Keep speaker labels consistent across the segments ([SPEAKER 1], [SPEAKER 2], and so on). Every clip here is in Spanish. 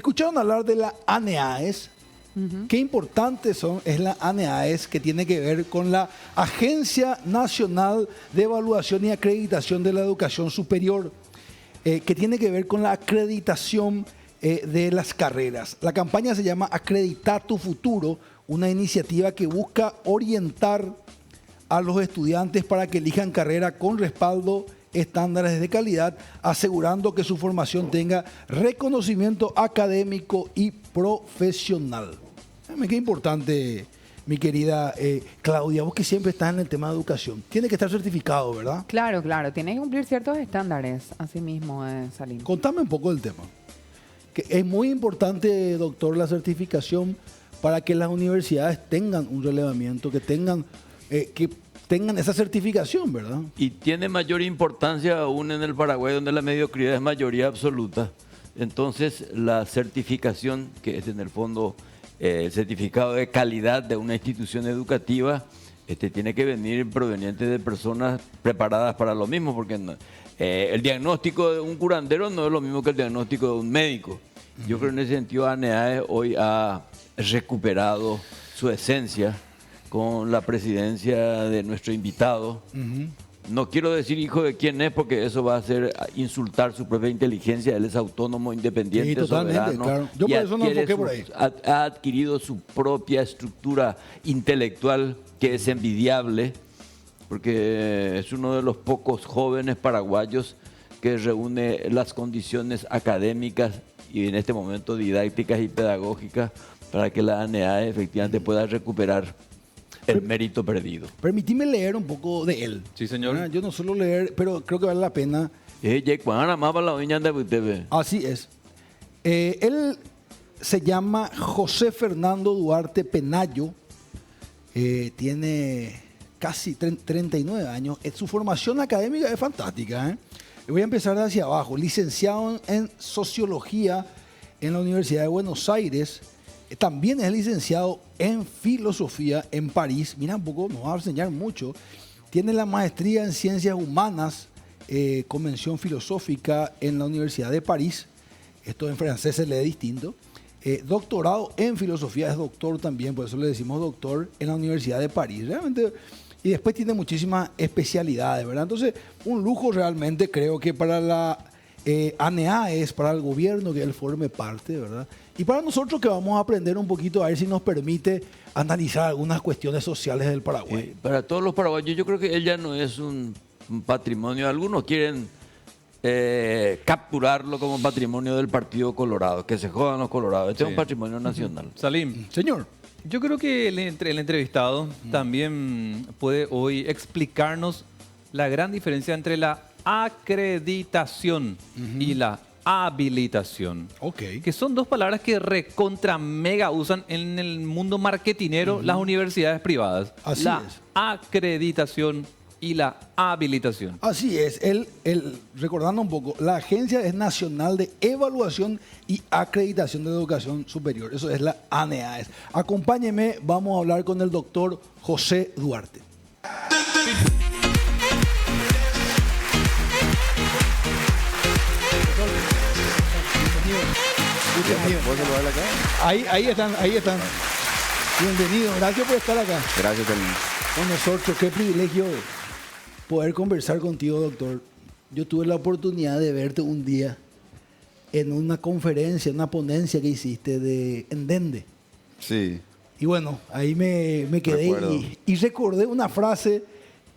[SPEAKER 1] ¿Escucharon hablar de la ANEAES? Qué importante es la ANEAES, que tiene que ver con la Agencia Nacional de Evaluación y Acreditación de la Educación Superior, que tiene que ver con la acreditación de las carreras. La campaña se llama Acredita tu Futuro, una iniciativa que busca orientar a los estudiantes para que elijan carrera con respaldo, estándares de calidad, asegurando que su formación tenga reconocimiento académico y profesional. Qué importante, mi querida Claudia, vos que siempre estás en el tema de educación. Tiene que estar certificado, ¿verdad?
[SPEAKER 2] Claro, claro. Tiene que cumplir ciertos estándares, así mismo, Salim.
[SPEAKER 1] Contame un poco del tema. Que es muy importante, doctor, la certificación para que las universidades tengan un relevamiento, que tengan esa certificación, ¿verdad?
[SPEAKER 3] Y tiene mayor importancia aún en el Paraguay, donde la mediocridad es mayoría absoluta. Entonces, la certificación, que es en el fondo el certificado de calidad de una institución educativa, tiene que venir proveniente de personas preparadas para lo mismo, porque el diagnóstico de un curandero no es lo mismo que el diagnóstico de un médico. Yo creo que en ese sentido ANEAE hoy ha recuperado su esencia con la presidencia de nuestro invitado. No quiero decir hijo de quién es, porque eso va a ser insultar su propia inteligencia. Él es autónomo, independiente,
[SPEAKER 1] sí, totalmente,
[SPEAKER 3] soberano.
[SPEAKER 1] Claro. Yo por eso no enfoqué por ahí.
[SPEAKER 3] Ha adquirido su propia estructura intelectual, que es envidiable, porque es uno de los pocos jóvenes paraguayos que reúne las condiciones académicas y en este momento didácticas y pedagógicas para que la ANEAE efectivamente pueda recuperar el mérito perdido.
[SPEAKER 1] Permitime leer un poco de él.
[SPEAKER 4] Sí, señor.
[SPEAKER 1] Yo no suelo leer, pero creo que vale la pena. Así es. Él se llama José Fernando Duarte Penayo. Tiene casi 39 años. Su formación académica es fantástica. Voy a empezar de hacia abajo. Licenciado en Sociología en la Universidad de Buenos Aires. También es licenciado en Filosofía en París. Mira un poco, nos va a enseñar mucho. Tiene la maestría en Ciencias Humanas, con mención filosófica en la Universidad de París. Esto en francés se lee distinto. Doctorado en Filosofía, es doctor también, por eso le decimos doctor, en la Universidad de París. Realmente, y después tiene muchísimas especialidades, ¿verdad? Entonces, un lujo realmente, creo que para la ANEAES, para el gobierno, que él forme parte, ¿verdad? Y para nosotros, que vamos a aprender un poquito, a ver si nos permite analizar algunas cuestiones sociales del Paraguay.
[SPEAKER 3] Para todos los paraguayos, yo creo que él ya no es un patrimonio. Algunos quieren capturarlo como patrimonio del Partido Colorado, que se jodan los colorados. Este es un patrimonio nacional.
[SPEAKER 4] Salim.
[SPEAKER 1] Señor.
[SPEAKER 4] Yo creo que el entrevistado también puede hoy explicarnos la gran diferencia entre la acreditación y la habilitación. Que son dos palabras que recontra mega usan en el mundo marketinero las universidades privadas.
[SPEAKER 1] Así
[SPEAKER 4] la
[SPEAKER 1] es.
[SPEAKER 4] acreditación y la habilitación.
[SPEAKER 1] Así es. Recordando un poco, la Agencia es Nacional de Evaluación y Acreditación de Educación Superior. Eso es la ANEAES. Acompáñeme, vamos a hablar con el doctor José Duarte. Ahí están. Bienvenido, gracias por estar acá.
[SPEAKER 5] Gracias, Salim.
[SPEAKER 1] Con nosotros, qué privilegio poder conversar contigo, doctor. Yo tuve la oportunidad de verte un día en una conferencia, una ponencia que hiciste en Dende.
[SPEAKER 5] Sí.
[SPEAKER 1] Y bueno, ahí me quedé y recordé una frase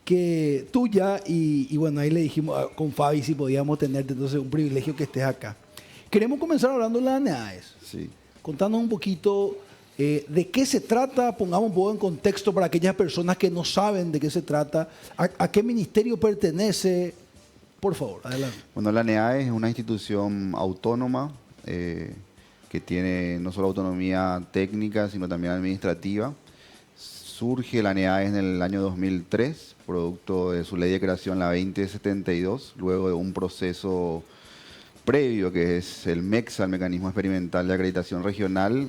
[SPEAKER 1] que tuya y bueno, ahí le dijimos con Fabi si podíamos tenerte, entonces un privilegio que estés acá. Queremos comenzar hablando de la ANEAES.
[SPEAKER 5] Sí.
[SPEAKER 1] Contándonos un poquito de qué se trata, pongamos un poco en contexto para aquellas personas que no saben de qué se trata, a qué ministerio pertenece. Por favor, adelante.
[SPEAKER 5] Bueno, la ANEAES es una institución autónoma que tiene no solo autonomía técnica, sino también administrativa. Surge la ANEAES en el año 2003, producto de su ley de creación, la 2072, luego de un proceso previo, que es el MEXA, el Mecanismo Experimental de Acreditación Regional.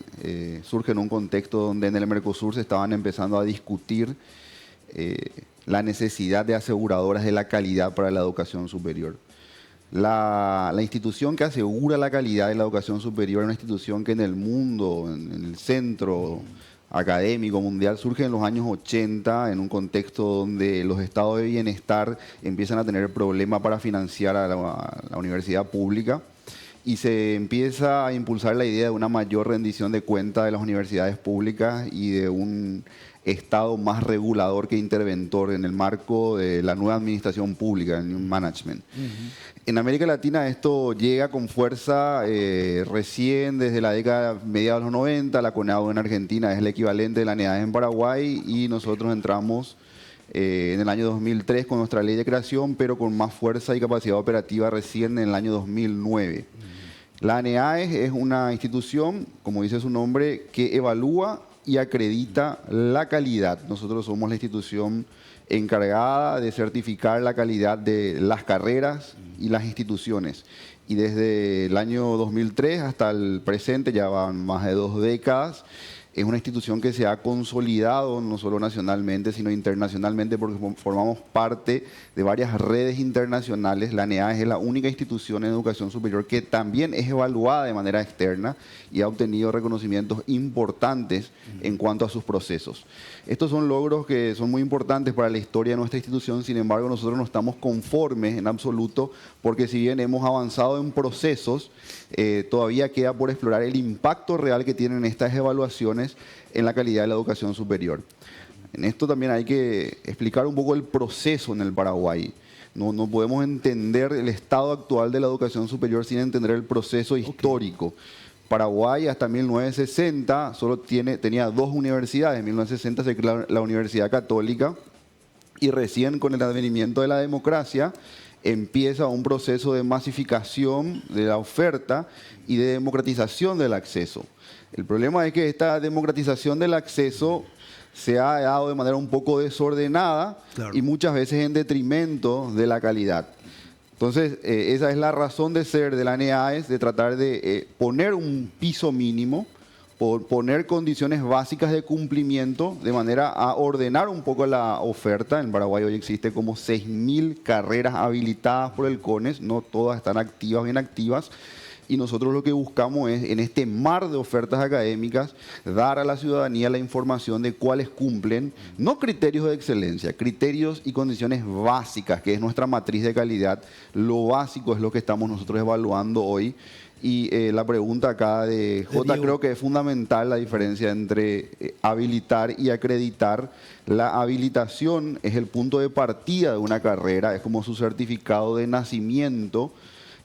[SPEAKER 5] Surge en un contexto donde en el Mercosur se estaban empezando a discutir la necesidad de aseguradoras de la calidad para la educación superior. La institución que asegura la calidad de la educación superior es una institución que en el mundo, en el centro académico mundial, surge en los años 80 en un contexto donde los estados de bienestar empiezan a tener problemas para financiar a la universidad pública y se empieza a impulsar la idea de una mayor rendición de cuentas de las universidades públicas y de un Estado más regulador que interventor en el marco de la nueva administración pública, el New Management. En América Latina esto llega con fuerza recién desde la década mediados de los 90, la CONADO en Argentina es el equivalente de la NEAES en Paraguay y nosotros entramos en el año 2003 con nuestra ley de creación, pero con más fuerza y capacidad operativa recién en el año 2009. La NEAES es una institución, como dice su nombre, que evalúa y acredita la calidad. Nosotros somos la institución encargada de certificar la calidad de las carreras y las instituciones. Y desde el año 2003 hasta el presente, ya van más de 2 décadas, es una institución que se ha consolidado no solo nacionalmente, sino internacionalmente, porque formamos parte de varias redes internacionales. La NEAES es la única institución en educación superior que también es evaluada de manera externa y ha obtenido reconocimientos importantes en cuanto a sus procesos. Estos son logros que son muy importantes para la historia de nuestra institución, sin embargo nosotros no estamos conformes en absoluto, porque si bien hemos avanzado en procesos, todavía queda por explorar el impacto real que tienen estas evaluaciones en la calidad de la educación superior. En esto también hay que explicar un poco el proceso en el Paraguay. No podemos entender el estado actual de la educación superior sin entender el proceso histórico. Paraguay hasta 1960 solo tenía 2 universidades. En 1960 se creó la Universidad Católica y recién con el advenimiento de la democracia empieza un proceso de masificación de la oferta y de democratización del acceso. El problema es que esta democratización del acceso se ha dado de manera un poco desordenada y muchas veces en detrimento de la calidad. Entonces, esa es la razón de ser de la NEAES, de tratar de poner un piso mínimo, poner condiciones básicas de cumplimiento, de manera a ordenar un poco la oferta. En Paraguay hoy existe como 6.000 carreras habilitadas por el CONES, no todas están activas o inactivas. Y nosotros lo que buscamos es, en este mar de ofertas académicas, dar a la ciudadanía la información de cuáles cumplen, no criterios de excelencia, criterios y condiciones básicas, que es nuestra matriz de calidad. Lo básico es lo que estamos nosotros evaluando hoy. Y la pregunta acá de Jota, creo que es fundamental la diferencia entre habilitar y acreditar. La habilitación es el punto de partida de una carrera, es como su certificado de nacimiento,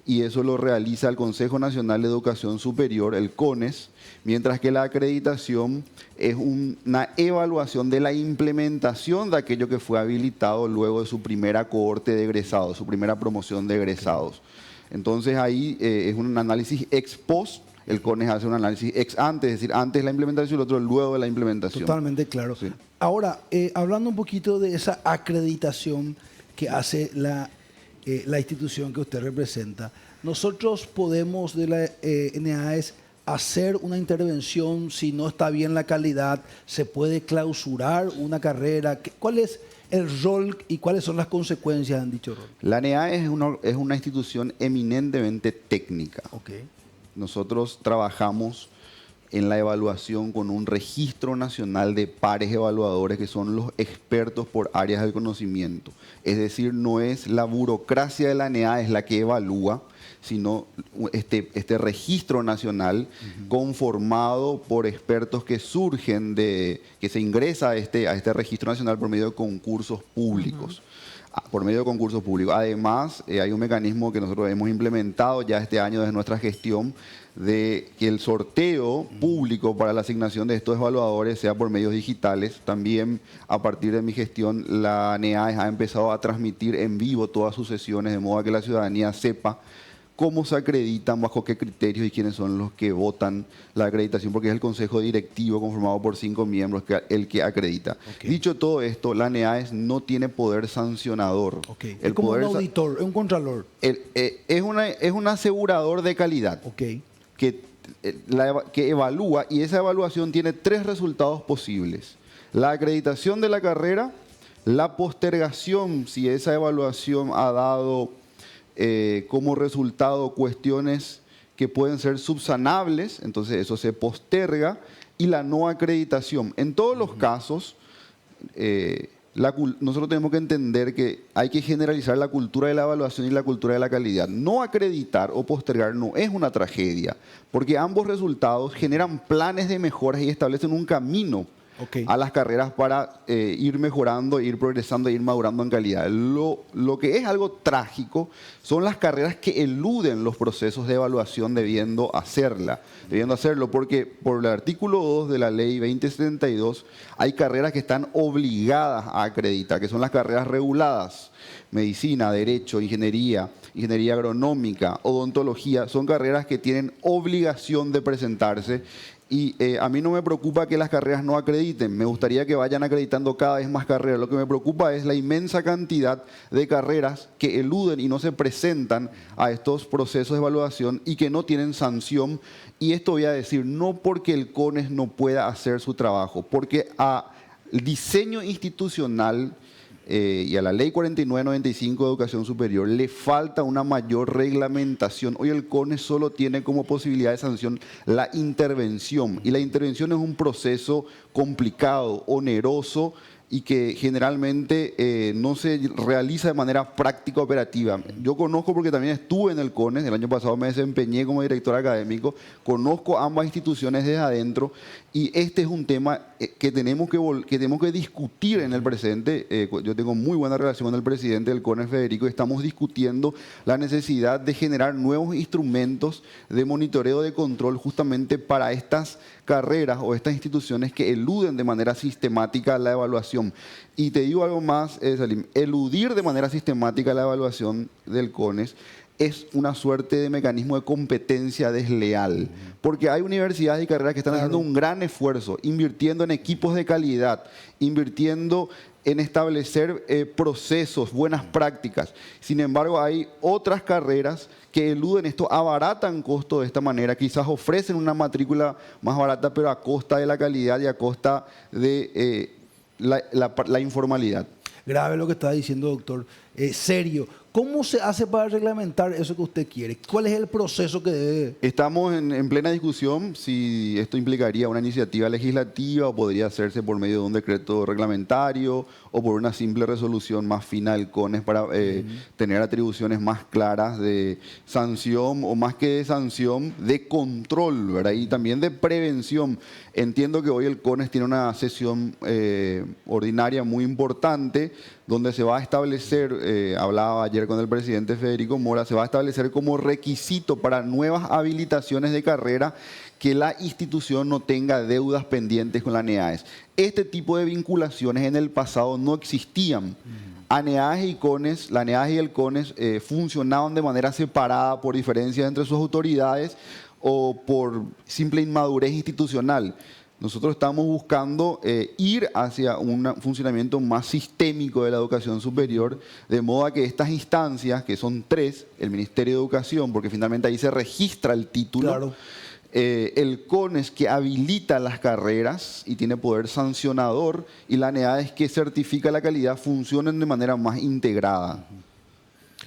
[SPEAKER 5] y eso lo realiza el Consejo Nacional de Educación Superior, el CONES, mientras que la acreditación es una evaluación de la implementación de aquello que fue habilitado luego de su primera cohorte de egresados, su primera promoción de egresados. Entonces ahí es un análisis ex post, el CONES hace un análisis ex ante, es decir, antes la implementación y el otro luego de la implementación.
[SPEAKER 1] Totalmente claro. Sí. Ahora, hablando un poquito de esa acreditación que hace la institución que usted representa, nosotros podemos de la NEAES hacer una intervención si no está bien la calidad, se puede clausurar una carrera. ¿Cuál es el rol y cuáles son las consecuencias en dicho rol?
[SPEAKER 5] La NEAES es una institución eminentemente técnica.
[SPEAKER 1] Okay.
[SPEAKER 5] Nosotros trabajamos en la evaluación con un registro nacional de pares evaluadores que son los expertos por áreas del conocimiento. Es decir, no es la burocracia de la NEAES la que evalúa, sino este registro nacional conformado por expertos que surgen que se ingresa a este registro nacional por medio de concursos públicos. Por medio de concursos públicos. Además, hay un mecanismo que nosotros hemos implementado ya este año desde nuestra gestión, de que el sorteo público para la asignación de estos evaluadores sea por medios digitales. También a partir de mi gestión, la NEAES ha empezado a transmitir en vivo todas sus sesiones, de modo que la ciudadanía sepa cómo se acreditan, bajo qué criterios y quiénes son los que votan la acreditación, porque es el consejo directivo conformado por 5 miembros el que acredita. Okay. Dicho todo esto, la NEAES no tiene poder sancionador.
[SPEAKER 1] Okay. Es como un auditor, es un contralor.
[SPEAKER 5] Es un asegurador de calidad.
[SPEAKER 1] Okay.
[SPEAKER 5] Que evalúa, y esa evaluación tiene 3 resultados posibles: la acreditación de la carrera, la postergación si esa evaluación ha dado como resultado cuestiones que pueden ser subsanables, entonces eso se posterga, y la no acreditación. En todos los casos, nosotros tenemos que entender que hay que generalizar la cultura de la evaluación y la cultura de la calidad. No acreditar o postergar no es una tragedia, porque ambos resultados generan planes de mejoras y establecen un camino a las carreras para ir mejorando, ir progresando, ir madurando en calidad. Lo que es algo trágico son las carreras que eluden los procesos de evaluación debiendo hacerlo, porque por el artículo 2 de la ley 2072 hay carreras que están obligadas a acreditar, que son las carreras reguladas. Medicina, Derecho, Ingeniería Agronómica, Odontología, son carreras que tienen obligación de presentarse. Y a mí no me preocupa que las carreras no acrediten, me gustaría que vayan acreditando cada vez más carreras. Lo que me preocupa es la inmensa cantidad de carreras que eluden y no se presentan a estos procesos de evaluación y que no tienen sanción. Y esto voy a decir, no porque el CONES no pueda hacer su trabajo, porque al diseño institucional y a la Ley 4995 de Educación Superior le falta una mayor reglamentación. Hoy el CONES solo tiene como posibilidad de sanción la intervención, y la intervención es un proceso complicado, oneroso, y que generalmente no se realiza de manera práctica operativa. Yo conozco, porque también estuve en el CONES, el año pasado me desempeñé como director académico, conozco ambas instituciones desde adentro, y este es un tema que tenemos que discutir en el presente. Yo tengo muy buena relación con el presidente del CONES, Federico, y estamos discutiendo la necesidad de generar nuevos instrumentos de monitoreo, de control, justamente para estas carreras o estas instituciones que eluden de manera sistemática la evaluación. Y te digo algo más, Salim, eludir de manera sistemática la evaluación del CONES es una suerte de mecanismo de competencia desleal, porque hay universidades y carreras que están haciendo un gran esfuerzo, invirtiendo en equipos de calidad, invirtiendo en establecer procesos, buenas prácticas. Sin embargo, hay otras carreras que eluden esto, abaratan costo de esta manera, quizás ofrecen una matrícula más barata, pero a costa de la calidad y a costa de la informalidad.
[SPEAKER 1] Grave lo que está diciendo, doctor. Serio. ¿Cómo se hace para reglamentar eso que usted quiere? ¿Cuál es el proceso que debe...?
[SPEAKER 5] Estamos en plena discusión si esto implicaría una iniciativa legislativa o podría hacerse por medio de un decreto reglamentario o por una simple resolución más fina del CONES para tener atribuciones más claras de sanción, o más que de sanción, de control, ¿verdad? Y también de prevención. Entiendo que hoy el CONES tiene una sesión ordinaria muy importante donde se va a establecer, hablaba ayer con el presidente Federico Mora, se va a establecer como requisito para nuevas habilitaciones de carrera que la institución no tenga deudas pendientes con la ANEAES. Este tipo de vinculaciones en el pasado no existían. ANEAES y CONES, la ANEAES y el CONES funcionaban de manera separada por diferencias entre sus autoridades o por simple inmadurez institucional. Nosotros estamos buscando ir hacia un funcionamiento más sistémico de la educación superior, de modo que estas instancias, que son 3, el Ministerio de Educación, porque finalmente ahí se registra el título,
[SPEAKER 1] Claro.
[SPEAKER 5] El CONES, que habilita las carreras y tiene poder sancionador, y la ANEAES, que certifica la calidad, funcionen de manera más integrada.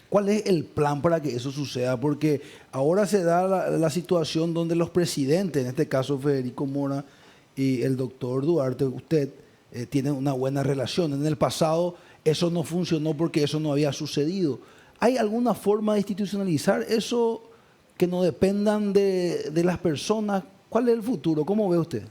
[SPEAKER 1] ¿Cuál es el plan para que eso suceda? Porque ahora se da la situación donde los presidentes, en este caso Federico Mora y el doctor Duarte, usted, tienen una buena relación. En el pasado eso no funcionó porque eso no había sucedido. ¿Hay alguna forma de institucionalizar eso que no dependan de las personas? ¿Cuál es el futuro? ¿Cómo ve usted?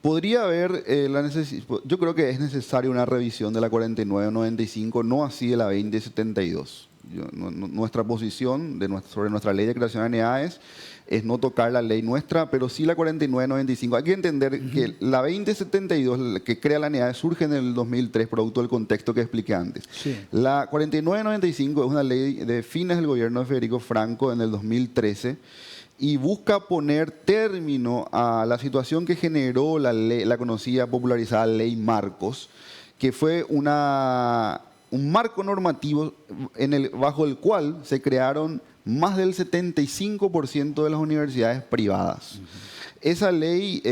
[SPEAKER 5] Podría haber la necesidad, yo creo que es necesaria una revisión de la 4995, no así de la 2072. Nuestra posición sobre nuestra ley de creación de ANEAES es no tocar la ley nuestra, pero sí la 4995. Hay que entender que la 2072, que crea la ANEAES, surge en el 2003, producto del contexto que expliqué antes.
[SPEAKER 1] Sí.
[SPEAKER 5] La 4995 es una ley de fines del gobierno de Federico Franco en el 2013, y busca poner término a la situación que generó la conocida, popularizada Ley Marcos, que fue un marco normativo bajo el cual se crearon más del 75% de las universidades privadas. Esa ley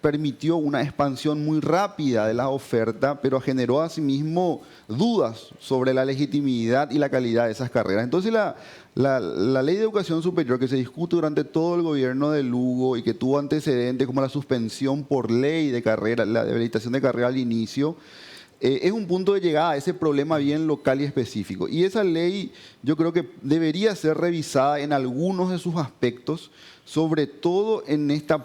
[SPEAKER 5] permitió una expansión muy rápida de la oferta, pero generó asimismo dudas sobre la legitimidad y la calidad de esas carreras. Entonces la ley de educación superior que se discute durante todo el gobierno de Lugo y que tuvo antecedentes como la suspensión por ley de carrera, la habilitación de carrera al inicio, es un punto de llegada a ese problema bien local y específico. Y esa ley yo creo que debería ser revisada en algunos de sus aspectos, sobre todo en esta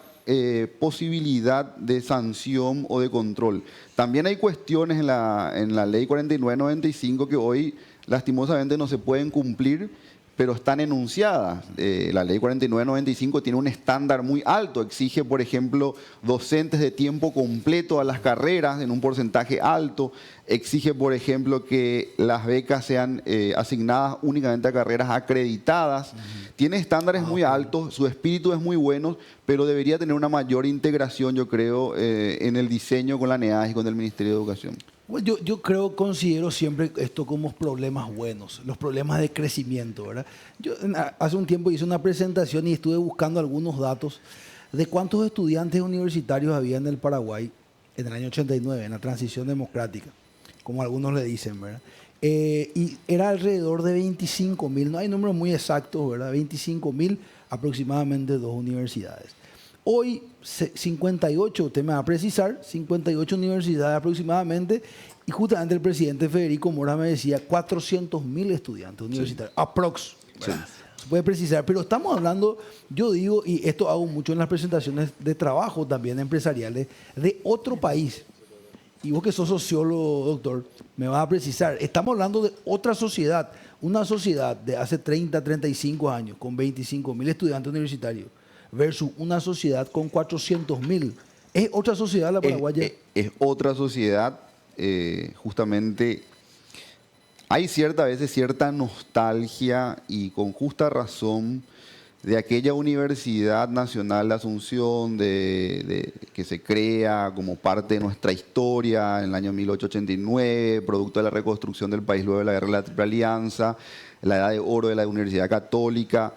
[SPEAKER 5] posibilidad de sanción o de control. También hay cuestiones en la ley 4995 que hoy lastimosamente no se pueden cumplir, pero están enunciadas. La ley 4995 tiene un estándar muy alto, exige, por ejemplo, docentes de tiempo completo a las carreras en un porcentaje alto, exige, por ejemplo, que las becas sean asignadas únicamente a carreras acreditadas. Tiene estándares muy altos, su espíritu es muy bueno, pero debería tener una mayor integración, yo creo, en el diseño con la NEAS y con el Ministerio de Educación.
[SPEAKER 1] Bueno, considero siempre esto como problemas buenos, los problemas de crecimiento, ¿verdad? Yo hace un tiempo hice una presentación y estuve buscando algunos datos de cuántos estudiantes universitarios había en el Paraguay en el año 89, en la transición democrática, como algunos le dicen, ¿verdad? Y era alrededor de 25.000, no hay números muy exactos, ¿verdad? 25.000 aproximadamente dos universidades. Hoy 58, usted me va a precisar, 58 universidades aproximadamente, y justamente el presidente Federico Mora me decía 400.000 estudiantes universitarios, aprox. Sí. Se puede precisar, pero estamos hablando, yo digo, y esto hago mucho en las presentaciones de trabajo también empresariales, de otro país. Y vos que sos sociólogo, doctor, me vas a precisar, estamos hablando de otra sociedad, una sociedad de hace 30, 35 años, con 25.000 estudiantes universitarios, versus una sociedad con 400.000. ¿Es otra sociedad la paraguaya?
[SPEAKER 5] Es otra sociedad, justamente hay a veces cierta nostalgia y con justa razón de aquella Universidad Nacional de Asunción que se crea como parte de nuestra historia en el año 1889, producto de la reconstrucción del país luego de la Guerra de la Triple Alianza, la Edad de Oro de la Universidad Católica.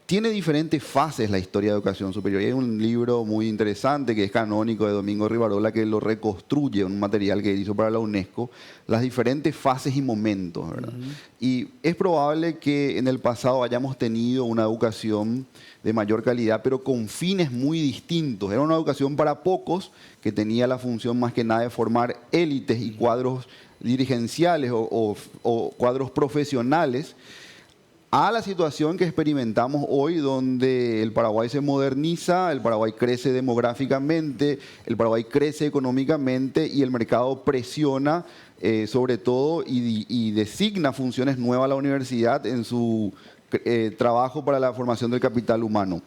[SPEAKER 5] Tiene diferentes fases la historia de educación superior. Y hay un libro muy interesante que es canónico de Domingo Rivarola que lo reconstruye, un material que hizo para la UNESCO, las diferentes fases y momentos, ¿verdad? Y es probable que en el pasado hayamos tenido una educación de mayor calidad, pero con fines muy distintos. Era una educación para pocos que tenía la función más que nada de formar élites y cuadros dirigenciales o cuadros profesionales, a la situación que experimentamos hoy, donde el Paraguay se moderniza, el Paraguay crece demográficamente, el Paraguay crece económicamente y el mercado presiona sobre todo y designa funciones nuevas a la universidad en su trabajo para la formación del capital humano.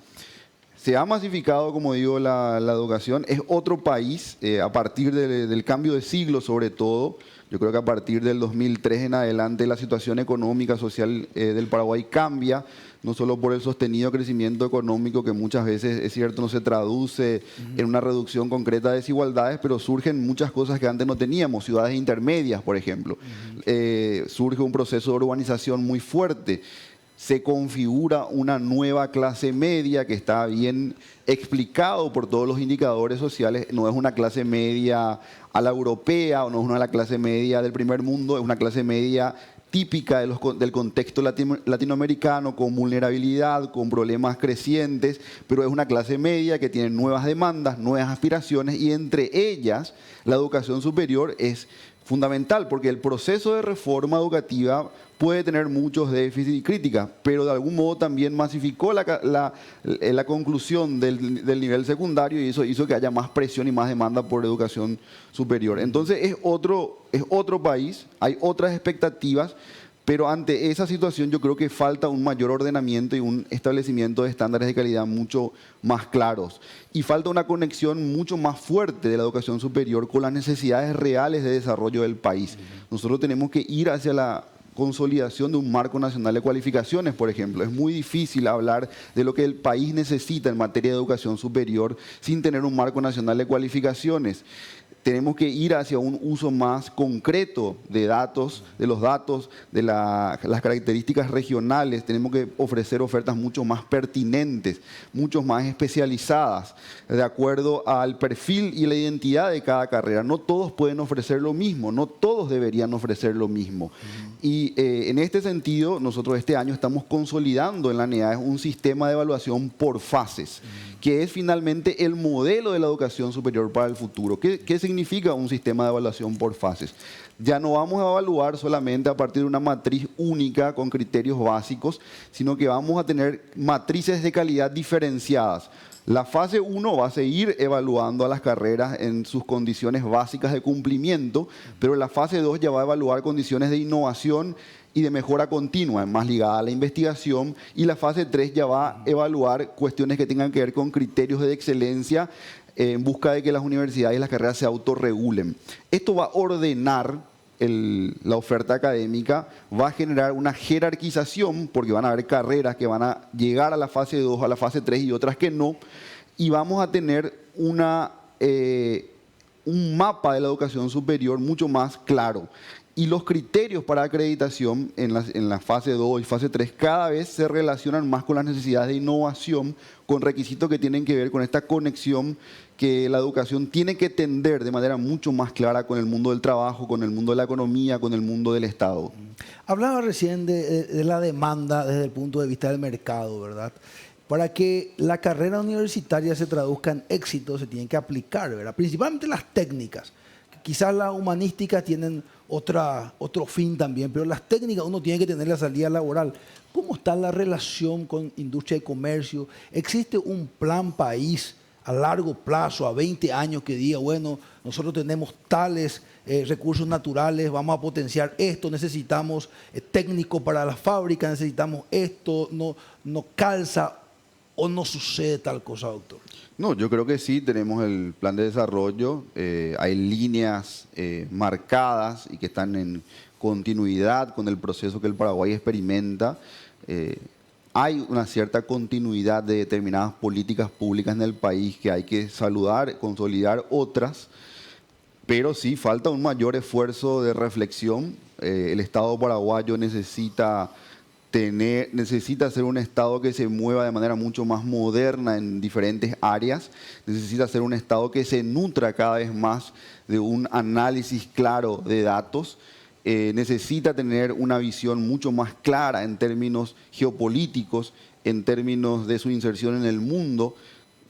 [SPEAKER 5] Se ha masificado, como digo, la educación. Es otro país a partir del cambio de siglo, sobre todo. Yo creo que a partir del 2003 en adelante la situación económica, social del Paraguay cambia, no solo por el sostenido crecimiento económico que muchas veces, es cierto, no se traduce en una reducción concreta de desigualdades, pero surgen muchas cosas que antes no teníamos, ciudades intermedias, por ejemplo. Surge un proceso de urbanización muy fuerte. Se configura una nueva clase media que está bien explicado por todos los indicadores sociales. No es una clase media a la europea o no es una clase media del primer mundo, es una clase media típica del contexto latinoamericano, con vulnerabilidad, con problemas crecientes, pero es una clase media que tiene nuevas demandas, nuevas aspiraciones y entre ellas la educación superior es fundamental porque el proceso de reforma educativa puede tener muchos déficits y críticas, pero de algún modo también masificó la conclusión del nivel secundario y eso hizo que haya más presión y más demanda por educación superior. Entonces es otro país, hay otras expectativas, pero ante esa situación yo creo que falta un mayor ordenamiento y un establecimiento de estándares de calidad mucho más claros. Y falta una conexión mucho más fuerte de la educación superior con las necesidades reales de desarrollo del país. Nosotros tenemos que ir hacia la consolidación de un marco nacional de cualificaciones, por ejemplo. Es muy difícil hablar de lo que el país necesita en materia de educación superior sin tener un marco nacional de cualificaciones. tenemos que ir hacia un uso más concreto de datos, de los datos, de las características regionales. Tenemos que ofrecer ofertas mucho más pertinentes, mucho más especializadas, de acuerdo al perfil y la identidad de cada carrera. No todos pueden ofrecer lo mismo, no todos deberían ofrecer lo mismo. Y en este sentido, nosotros este año estamos consolidando en la NEAES un sistema de evaluación por fases, que es finalmente el modelo de la educación superior para el futuro. ¿Qué significa un sistema de evaluación por fases? Ya no vamos a evaluar solamente a partir de una matriz única con criterios básicos, sino que vamos a tener matrices de calidad diferenciadas. La fase 1 va a seguir evaluando a las carreras en sus condiciones básicas de cumplimiento, pero la fase 2 ya va a evaluar condiciones de innovación y de mejora continua, más ligada a la investigación, y la fase 3 ya va a evaluar cuestiones que tengan que ver con criterios de excelencia en busca de que las universidades y las carreras se autorregulen. Esto va a ordenar la oferta académica, va a generar una jerarquización, porque van a haber carreras que van a llegar a la fase 2, a la fase 3 y otras que no, y vamos a tener un mapa de la educación superior mucho más claro. Y los criterios para acreditación en la fase 2 y fase 3 cada vez se relacionan más con las necesidades de innovación, con requisitos que tienen que ver con esta conexión que la educación tiene que tender de manera mucho más clara con el mundo del trabajo, con el mundo de la economía, con el mundo del Estado.
[SPEAKER 1] Hablaba recién de la demanda desde el punto de vista del mercado, ¿verdad? Para que la carrera universitaria se traduzca en éxito, se tienen que aplicar, ¿verdad? Principalmente las técnicas. Quizás las humanísticas tienen otro fin también, pero las técnicas uno tiene que tener la salida laboral. ¿Cómo está la relación con industria y comercio? ¿Existe un plan país a largo plazo, a 20 años, que diga, bueno, nosotros tenemos tales recursos naturales, vamos a potenciar esto, necesitamos técnicos para las fábricas, necesitamos esto, no calza o no sucede tal cosa, doctor?
[SPEAKER 5] No, yo creo que sí, tenemos el plan de desarrollo, hay líneas marcadas y que están en continuidad con el proceso que el Paraguay experimenta. Hay una cierta continuidad de determinadas políticas públicas en el país que hay que saludar, consolidar otras, pero sí falta un mayor esfuerzo de reflexión. El Estado paraguayo necesita ser un Estado que se mueva de manera mucho más moderna en diferentes áreas, necesita ser un Estado que se nutra cada vez más de un análisis claro de datos, necesita tener una visión mucho más clara en términos geopolíticos, en términos de su inserción en el mundo.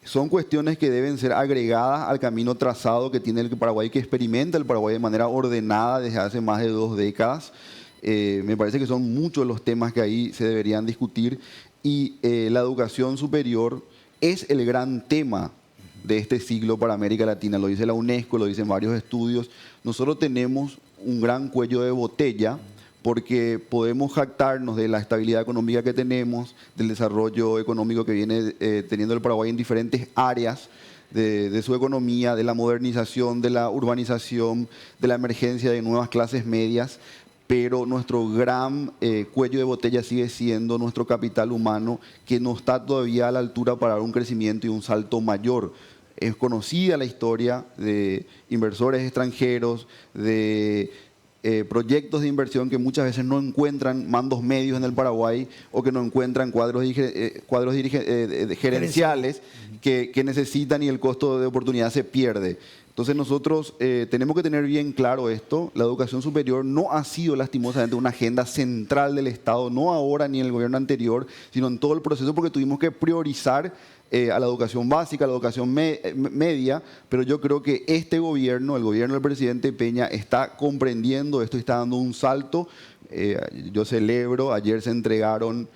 [SPEAKER 5] Son cuestiones que deben ser agregadas al camino trazado que tiene el Paraguay, que experimenta el Paraguay de manera ordenada desde hace más de 2 décadas. Me parece que son muchos los temas que ahí se deberían discutir y la educación superior es el gran tema de este siglo para América Latina. Lo dice la UNESCO, lo dicen varios estudios. Nosotros tenemos un gran cuello de botella porque podemos jactarnos de la estabilidad económica que tenemos, del desarrollo económico que viene teniendo el Paraguay en diferentes áreas de su economía, de la modernización, de la urbanización, de la emergencia de nuevas clases medias, pero nuestro gran cuello de botella sigue siendo nuestro capital humano, que no está todavía a la altura para dar un crecimiento y un salto mayor. Es conocida la historia de inversores extranjeros, de proyectos de inversión que muchas veces no encuentran mandos medios en el Paraguay o que no encuentran cuadros gerenciales que necesitan y el costo de oportunidad se pierde. Entonces nosotros tenemos que tener bien claro esto. La educación superior no ha sido lastimosamente una agenda central del Estado, no ahora ni en el gobierno anterior, sino en todo el proceso, porque tuvimos que priorizar a la educación básica, a la educación media, pero yo creo que este gobierno, el gobierno del presidente Peña, está comprendiendo esto y está dando un salto. Yo celebro, ayer se entregaron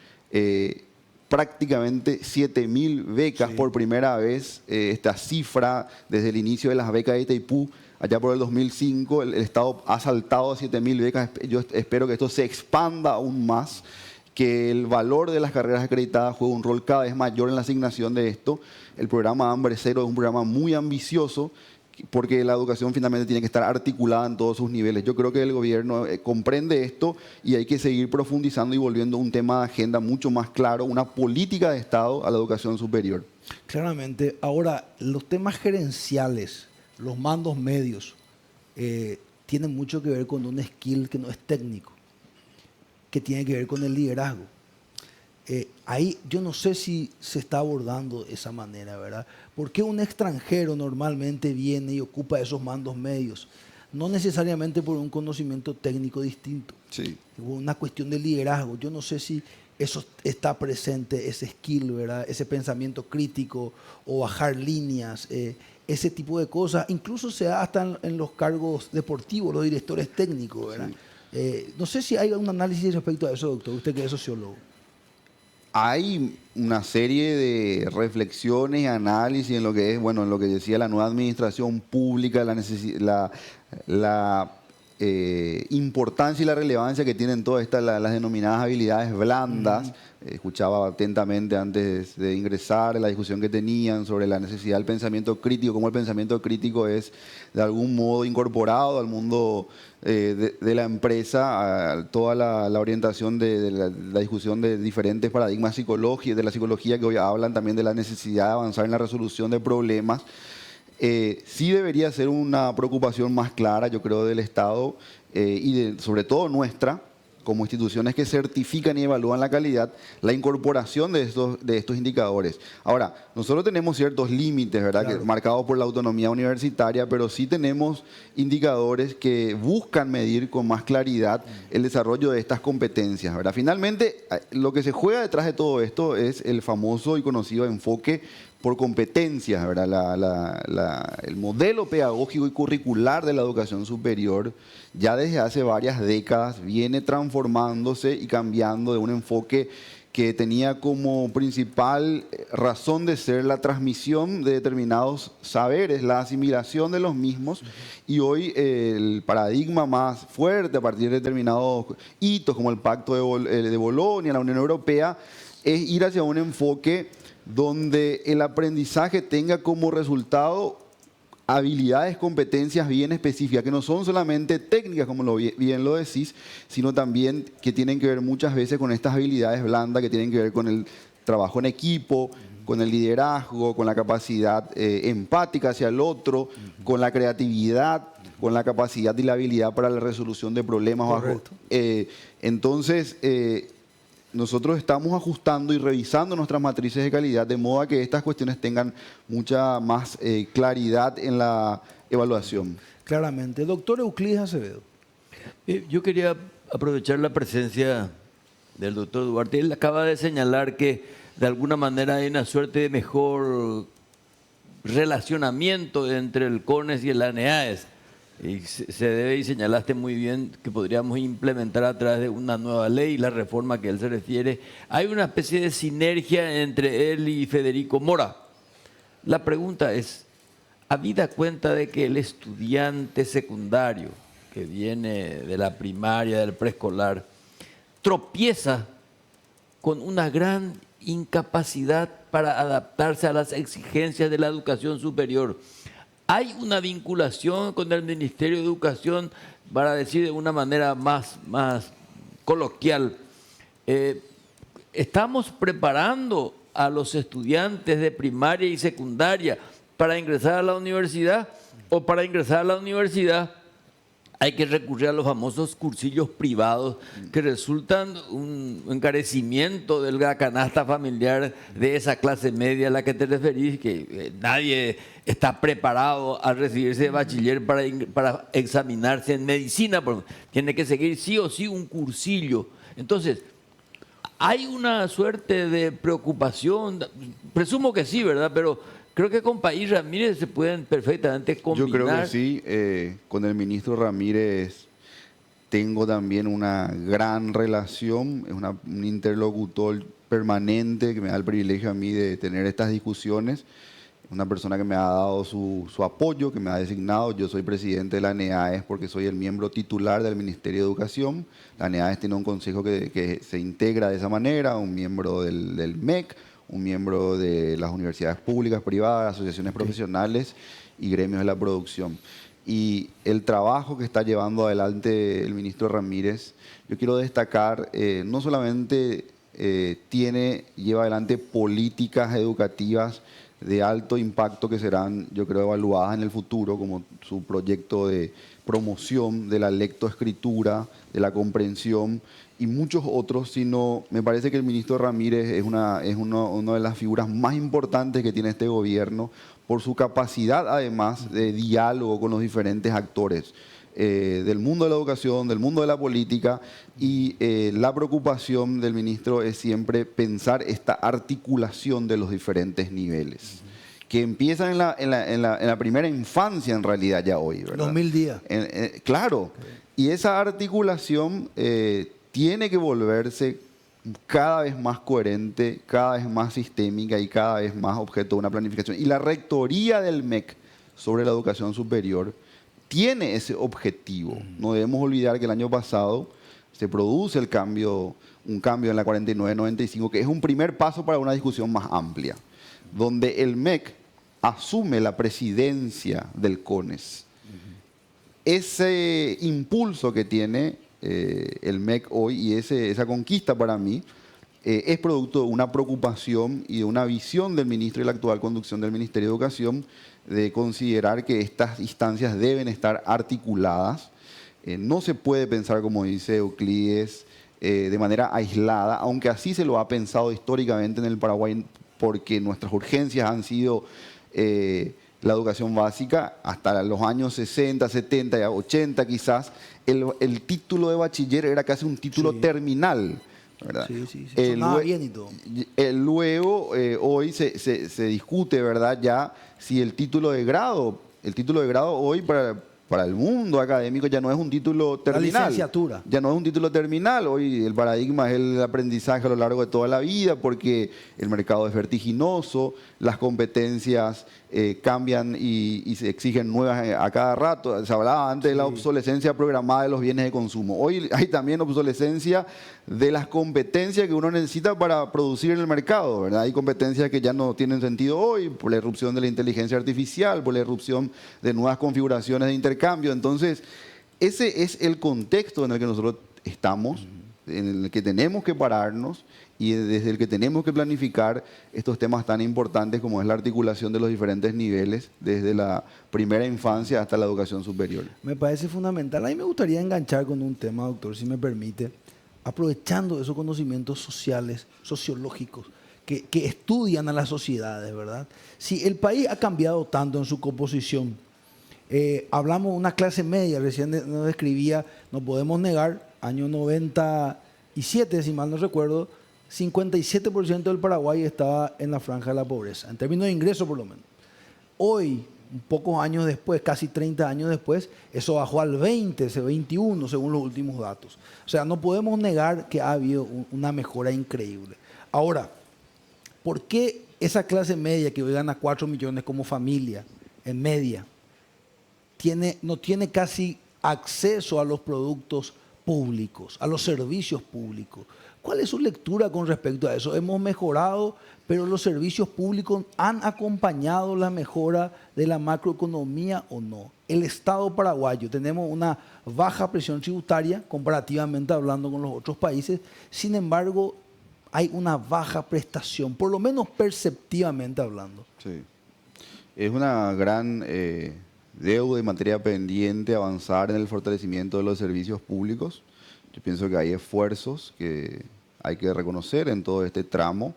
[SPEAKER 5] prácticamente 7.000 becas por primera vez, esta cifra desde el inicio de las becas de Itaipú, allá por el 2005, el Estado ha saltado a 7.000 becas. Yo espero que esto se expanda aún más, que el valor de las carreras acreditadas juegue un rol cada vez mayor en la asignación de esto. El programa Hambre Cero es un programa muy ambicioso porque la educación finalmente tiene que estar articulada en todos sus niveles. Yo creo que el gobierno comprende esto y hay que seguir profundizando y volviendo un tema de agenda mucho más claro, una política de Estado a la educación superior.
[SPEAKER 1] Claramente. Ahora, los temas gerenciales los mandos medios tienen mucho que ver con un skill que no es técnico, que tiene que ver con el liderazgo. Ahí yo no sé si se está abordando de esa manera, ¿verdad? Porque un extranjero normalmente viene y ocupa esos mandos medios, no necesariamente por un conocimiento técnico distinto,
[SPEAKER 5] Sí.
[SPEAKER 1] una cuestión de liderazgo. Yo no sé si eso está presente, ese skill, ¿verdad? Ese pensamiento crítico o bajar líneas, ese tipo de cosas. Incluso se da hasta en los cargos deportivos, los directores técnicos, ¿verdad? No sé si hay un análisis respecto a eso, doctor, usted que es sociólogo.
[SPEAKER 5] Hay una serie de reflexiones y análisis en lo que es, bueno, en lo que decía la nueva administración pública, la importancia y la relevancia que tienen todas estas, las denominadas habilidades blandas. Escuchaba atentamente antes de ingresar la discusión que tenían sobre la necesidad del pensamiento crítico, cómo el pensamiento crítico es de algún modo incorporado al mundo de la empresa, a toda la orientación de la discusión de diferentes paradigmas psicológicos, de la psicología que hoy hablan también de la necesidad de avanzar en la resolución de problemas. Sí debería ser una preocupación más clara, yo creo, del Estado y sobre todo nuestra, como instituciones que certifican y evalúan la calidad, la incorporación de estos indicadores. Ahora, nosotros tenemos ciertos límites, ¿verdad?,
[SPEAKER 1] Claro,
[SPEAKER 5] marcados por la autonomía universitaria, pero sí tenemos indicadores que buscan medir con más claridad el desarrollo de estas competencias, ¿verdad? Finalmente, lo que se juega detrás de todo esto es el famoso y conocido enfoque por competencias, ¿verdad? El modelo pedagógico y curricular de la educación superior ya desde hace varias décadas viene transformándose y cambiando de un enfoque que tenía como principal razón de ser la transmisión de determinados saberes, la asimilación de los mismos, y hoy el paradigma más fuerte a partir de determinados hitos como el Pacto de Bolonia, la Unión Europea, es ir hacia un enfoque donde el aprendizaje tenga como resultado habilidades, competencias bien específicas, que no son solamente técnicas, como bien lo decís, sino también que tienen que ver muchas veces con estas habilidades blandas, que tienen que ver con el trabajo en equipo, con el liderazgo, con la capacidad empática hacia el otro, con la creatividad, con la capacidad y la habilidad para la resolución de problemas.
[SPEAKER 1] Correcto.
[SPEAKER 5] Entonces, nosotros estamos ajustando y revisando nuestras matrices de calidad de modo a que estas cuestiones tengan mucha más claridad en la evaluación.
[SPEAKER 1] Claramente. Doctor Euclides Acevedo.
[SPEAKER 3] Yo quería aprovechar la presencia del doctor Duarte. Él acaba de señalar que de alguna manera hay una suerte de mejor relacionamiento entre el CONES y el ANEAES. Y se debe, y señalaste muy bien, que podríamos implementar a través de una nueva ley, la reforma que él se refiere. Hay una especie de sinergia entre él y Federico Mora. La pregunta es, habida cuenta de que el estudiante secundario que viene de la primaria, del preescolar, tropieza con una gran incapacidad para adaptarse a las exigencias de la educación superior, ¿hay una vinculación con el Ministerio de Educación, para decir de una manera más coloquial? ¿Estamos preparando a los estudiantes de primaria y secundaria para ingresar a la universidad? ¿O para ingresar a la universidad hay que recurrir a los famosos cursillos privados que resultan un encarecimiento de la canasta familiar de esa clase media a la que te referís, que nadie está preparado a recibirse de bachiller para examinarse en medicina? Tiene que seguir sí o sí un cursillo. Entonces, hay una suerte de preocupación, presumo que sí, ¿verdad? Pero creo que con País Ramírez se pueden perfectamente combinar.
[SPEAKER 5] Yo creo que sí. Con el ministro Ramírez tengo también una gran relación. Es un interlocutor permanente que me da el privilegio a mí de tener estas discusiones. Una persona que me ha dado su apoyo, que me ha designado. Yo soy presidente de la ANEAES porque soy el miembro titular del Ministerio de Educación. La ANEAES tiene un consejo que se integra de esa manera, un miembro del MEC, un miembro de las universidades públicas, privadas, asociaciones profesionales y gremios de la producción. Y el trabajo que está llevando adelante el ministro Ramírez, yo quiero destacar, no solamente lleva adelante políticas educativas de alto impacto que serán, yo creo, evaluadas en el futuro, como su proyecto de promoción de la lectoescritura, de la comprensión y muchos otros, sino me parece que el ministro Ramírez es una de las figuras más importantes que tiene este gobierno por su capacidad, además, de diálogo con los diferentes actores del mundo de la educación, del mundo de la política, y la preocupación del ministro es siempre pensar esta articulación de los diferentes niveles, que empiezan en la primera infancia en realidad ya hoy, ¿verdad?
[SPEAKER 1] 2000 días.
[SPEAKER 5] Claro, y esa articulación tiene que volverse cada vez más coherente, cada vez más sistémica y cada vez más objeto de una planificación. Y la rectoría del MEC sobre la educación superior tiene ese objetivo. No debemos olvidar que el año pasado se produce un cambio en la 49-95, que es un primer paso para una discusión más amplia, donde el MEC asume la presidencia del CONES. Ese impulso que tiene el MEC hoy y esa conquista para mí es producto de una preocupación y de una visión del ministro y la actual conducción del Ministerio de Educación de considerar que estas instancias deben estar articuladas. No se puede pensar, como dice Euclides, de manera aislada, aunque así se lo ha pensado históricamente en el Paraguay, porque nuestras urgencias han sido la educación básica hasta los años 60, 70, 80 quizás. El título de bachiller era casi un título terminal, ¿verdad?
[SPEAKER 1] Sí. Sonaba bien y todo.
[SPEAKER 5] Luego, hoy se discute, ¿verdad?, ya si el título de grado hoy para el mundo académico ya no es un título terminal.
[SPEAKER 1] La licenciatura.
[SPEAKER 5] Ya no es un título terminal. Hoy el paradigma es el aprendizaje a lo largo de toda la vida, porque el mercado es vertiginoso, las competencias cambian y se exigen nuevas a cada rato. Se hablaba antes de la obsolescencia programada de los bienes de consumo. Hoy hay también obsolescencia de las competencias que uno necesita para producir en el mercado, ¿verdad? Hay competencias que ya no tienen sentido hoy por la irrupción de la inteligencia artificial, por la irrupción de nuevas configuraciones de intercambio. Entonces, ese es el contexto en el que nosotros estamos, en el que tenemos que pararnos y desde el que tenemos que planificar estos temas tan importantes como es la articulación de los diferentes niveles, desde la primera infancia hasta la educación superior.
[SPEAKER 1] Me parece fundamental. A mí me gustaría enganchar con un tema, doctor, si me permite, aprovechando esos conocimientos sociales, sociológicos, que estudian a las sociedades, ¿verdad? Si el país ha cambiado tanto en su composición, hablamos de una clase media, recién nos describía, no podemos negar, año 97, si mal no recuerdo, 57% del Paraguay estaba en la franja de la pobreza, en términos de ingresos por lo menos. Hoy, pocos años después, casi 30 años después, eso bajó al 20, ese 21, según los últimos datos. O sea, no podemos negar que ha habido una mejora increíble. Ahora, ¿por qué esa clase media que hoy gana 4 millones como familia, en media, no tiene casi acceso a los productos públicos, a los servicios públicos? ¿Cuál es su lectura con respecto a eso? Hemos mejorado, pero los servicios públicos han acompañado la mejora de la macroeconomía o no. El Estado paraguayo, tenemos una baja presión tributaria, comparativamente hablando con los otros países, sin embargo, hay una baja prestación, por lo menos perceptivamente hablando.
[SPEAKER 5] Sí. Es una gran deuda y materia pendiente avanzar en el fortalecimiento de los servicios públicos. Yo pienso que hay esfuerzos que hay que reconocer en todo este tramo.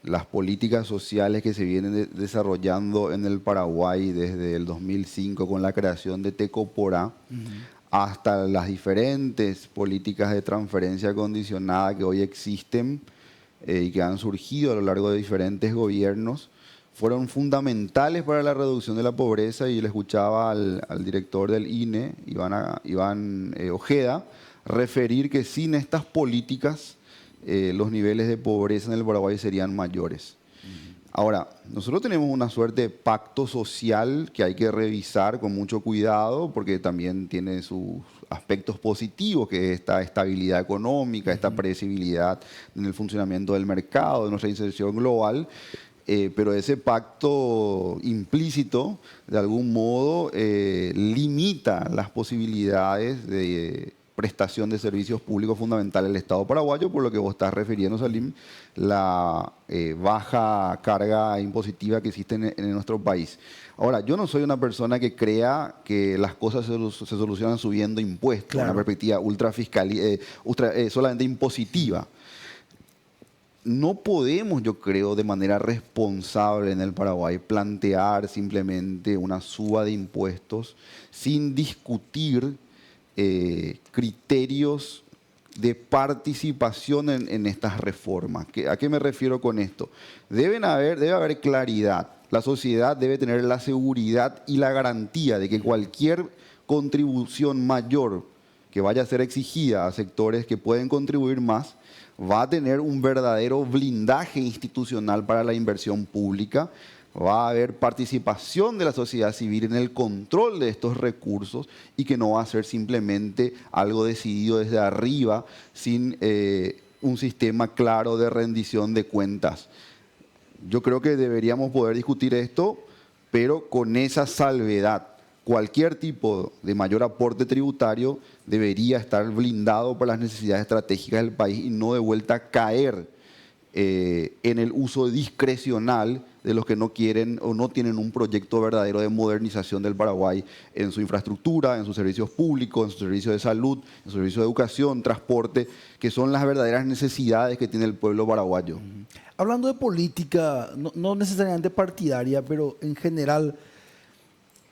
[SPEAKER 5] Las políticas sociales que se vienen desarrollando en el Paraguay desde el 2005 con la creación de Tecoporá, hasta las diferentes políticas de transferencia condicionada que hoy existen y que han surgido a lo largo de diferentes gobiernos, fueron fundamentales para la reducción de la pobreza. Y le escuchaba al director del INE, Iván Ojeda, referir que sin estas políticas los niveles de pobreza en el Paraguay serían mayores. Ahora, nosotros tenemos una suerte de pacto social que hay que revisar con mucho cuidado, porque también tiene sus aspectos positivos, que es esta estabilidad económica, esta predecibilidad en el funcionamiento del mercado, de nuestra inserción global. Pero ese pacto implícito, de algún modo, limita las posibilidades prestación de servicios públicos fundamentales del Estado paraguayo, por lo que vos estás refiriendo, Salim, la baja carga impositiva que existe en nuestro país. Ahora, yo no soy una persona que crea que las cosas se solucionan subiendo impuestos,
[SPEAKER 1] Claro.
[SPEAKER 5] una perspectiva solamente impositiva. No podemos, yo creo, de manera responsable en el Paraguay plantear simplemente una suba de impuestos sin discutir criterios de participación en estas reformas. ¿A qué me refiero con esto? Debe haber claridad. La sociedad debe tener la seguridad y la garantía de que cualquier contribución mayor que vaya a ser exigida a sectores que pueden contribuir más va a tener un verdadero blindaje institucional para la inversión pública, va a haber participación de la sociedad civil en el control de estos recursos y que no va a ser simplemente algo decidido desde arriba sin un sistema claro de rendición de cuentas. Yo creo que deberíamos poder discutir esto, pero con esa salvedad. Cualquier tipo de mayor aporte tributario debería estar blindado por las necesidades estratégicas del país y no de vuelta caer en el uso discrecional de los que no quieren o no tienen un proyecto verdadero de modernización del Paraguay en su infraestructura, en sus servicios públicos, en sus servicios de salud, en sus servicios de educación, transporte, que son las verdaderas necesidades que tiene el pueblo paraguayo.
[SPEAKER 1] Hablando de política, no necesariamente partidaria, pero en general,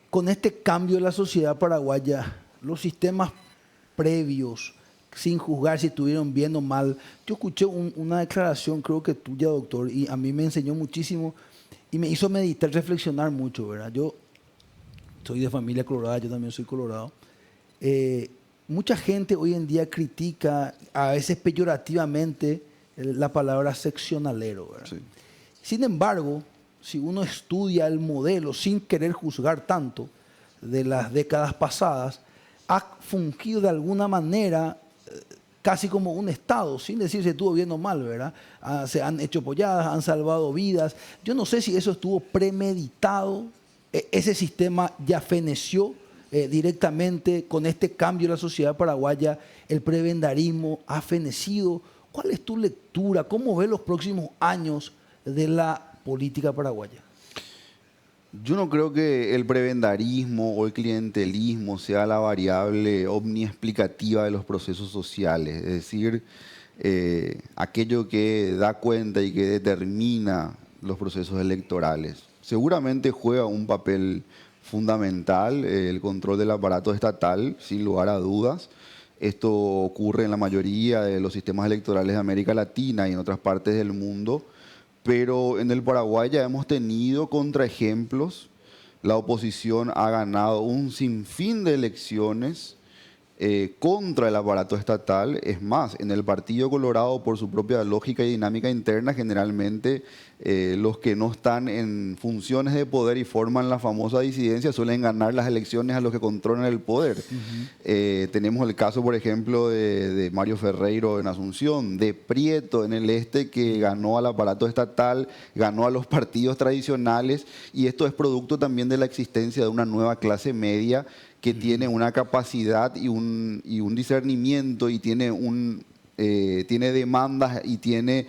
[SPEAKER 1] con este cambio de la sociedad paraguaya, los sistemas previos, sin juzgar si estuvieron bien o mal, yo escuché una declaración, creo que tuya, doctor, y a mí me enseñó muchísimo y me hizo meditar, reflexionar mucho, ¿verdad? Yo soy de familia colorada, yo también soy colorado. Mucha gente hoy en día critica, a veces peyorativamente, la palabra seccionalero, ¿verdad?
[SPEAKER 5] Sí.
[SPEAKER 1] Sin embargo, si uno estudia el modelo sin querer juzgar tanto de las décadas pasadas, ha fungido de alguna manera casi como un Estado, sin decir si estuvo bien o mal, ¿verdad? Se han hecho polladas, han salvado vidas. Yo no sé si eso estuvo premeditado, ese sistema ya feneció directamente con este cambio de la sociedad paraguaya, el prebendarismo ha fenecido. ¿Cuál es tu lectura? ¿Cómo ves los próximos años de la política paraguaya?
[SPEAKER 5] Yo no creo que el prebendarismo o el clientelismo sea la variable omniexplicativa de los procesos sociales, es decir, aquello que da cuenta y que determina los procesos electorales. Seguramente juega un papel fundamental el control del aparato estatal, sin lugar a dudas. Esto ocurre en la mayoría de los sistemas electorales de América Latina y en otras partes del mundo. Pero en el Paraguay ya hemos tenido contraejemplos. La oposición ha ganado un sinfín de elecciones contra el aparato estatal. Es más, en el Partido Colorado, por su propia lógica y dinámica interna, generalmente los que no están en funciones de poder y forman la famosa disidencia suelen ganar las elecciones a los que controlan el poder. Tenemos el caso, por ejemplo, de Mario Ferreiro en Asunción, de Prieto en el este, que ganó al aparato estatal, ganó a los partidos tradicionales, y esto es producto también de la existencia de una nueva clase media que tiene una capacidad y un discernimiento y tiene demandas y tiene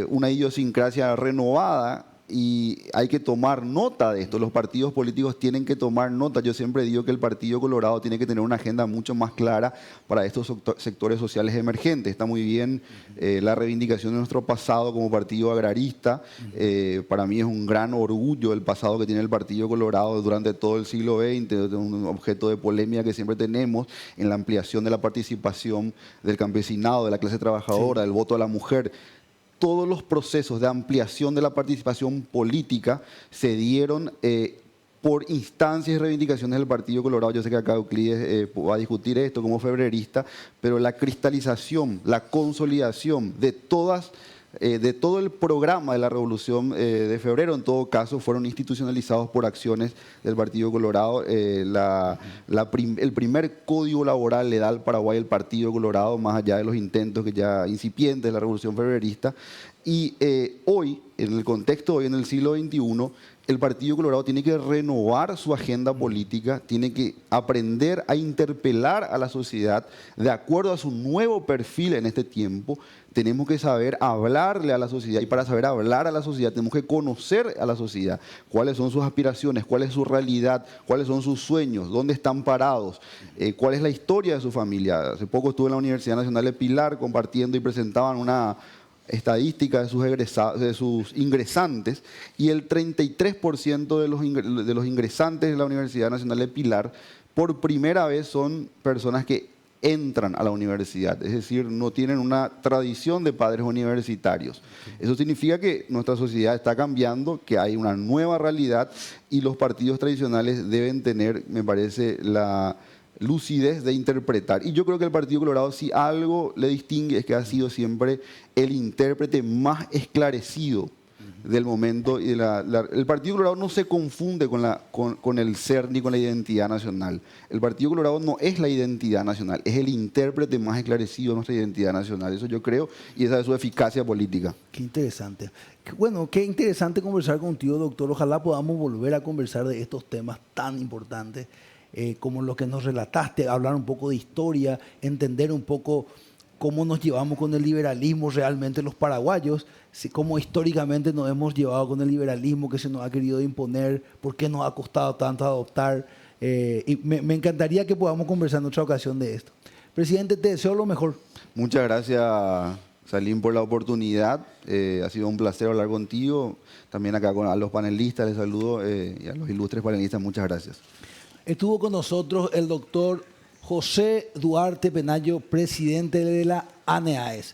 [SPEAKER 5] una idiosincrasia renovada, y hay que tomar nota de esto. Los partidos políticos tienen que tomar nota. Yo siempre digo que el Partido Colorado tiene que tener una agenda mucho más clara para estos sectores sociales emergentes. Está muy bien la reivindicación de nuestro pasado como partido agrarista. Para mí es un gran orgullo el pasado que tiene el Partido Colorado durante todo el siglo XX, un objeto de polémica que siempre tenemos en la ampliación de la participación del campesinado, de la clase trabajadora, del voto a la mujer. Todos los procesos de ampliación de la participación política se dieron por instancias y reivindicaciones del Partido Colorado. Yo sé que acá Euclides va a discutir esto como febrerista, pero la cristalización, la consolidación de todo el programa de la Revolución de Febrero, en todo caso, fueron institucionalizados por acciones del Partido Colorado. El primer código laboral le da al Paraguay el Partido Colorado, más allá de los intentos que ya incipientes de la Revolución Febrerista. Y hoy en el contexto hoy en el siglo XXI, el Partido Colorado tiene que renovar su agenda política, tiene que aprender a interpelar a la sociedad de acuerdo a su nuevo perfil en este tiempo. Tenemos que saber hablarle a la sociedad, y para saber hablar a la sociedad tenemos que conocer a la sociedad, cuáles son sus aspiraciones, cuál es su realidad, cuáles son sus sueños, dónde están parados, cuál es la historia de su familia. Hace poco estuve en la Universidad Nacional de Pilar compartiendo y presentaban una estadística de sus ingresantes, y el 33% de los ingresantes de la Universidad Nacional de Pilar por primera vez son personas que entran a la universidad, es decir, no tienen una tradición de padres universitarios. Eso significa que nuestra sociedad está cambiando, que hay una nueva realidad, y los partidos tradicionales deben tener, me parece, la lucidez de interpretar. Y yo creo que el Partido Colorado, si algo le distingue, es que ha sido siempre el intérprete más esclarecido del momento. Y el Partido Colorado no se confunde con el ser ni con la identidad nacional. El Partido Colorado no es la identidad nacional, es el intérprete más esclarecido de nuestra identidad nacional. Eso yo creo, y esa es su eficacia política.
[SPEAKER 1] Qué interesante. Bueno, qué interesante conversar contigo, doctor. Ojalá podamos volver a conversar de estos temas tan importantes como los que nos relataste, hablar un poco de historia, entender un poco cómo nos llevamos con el liberalismo realmente los paraguayos, cómo históricamente nos hemos llevado con el liberalismo que se nos ha querido imponer, por qué nos ha costado tanto adoptar. Y me encantaría que podamos conversar en otra ocasión de esto. Presidente, te deseo lo mejor.
[SPEAKER 5] Muchas gracias, Salim, por la oportunidad. Ha sido un placer hablar contigo. También acá a los panelistas les saludo, y a los ilustres panelistas, muchas gracias.
[SPEAKER 1] Estuvo con nosotros el doctor José Duarte Penayo, presidente de la ANEAES.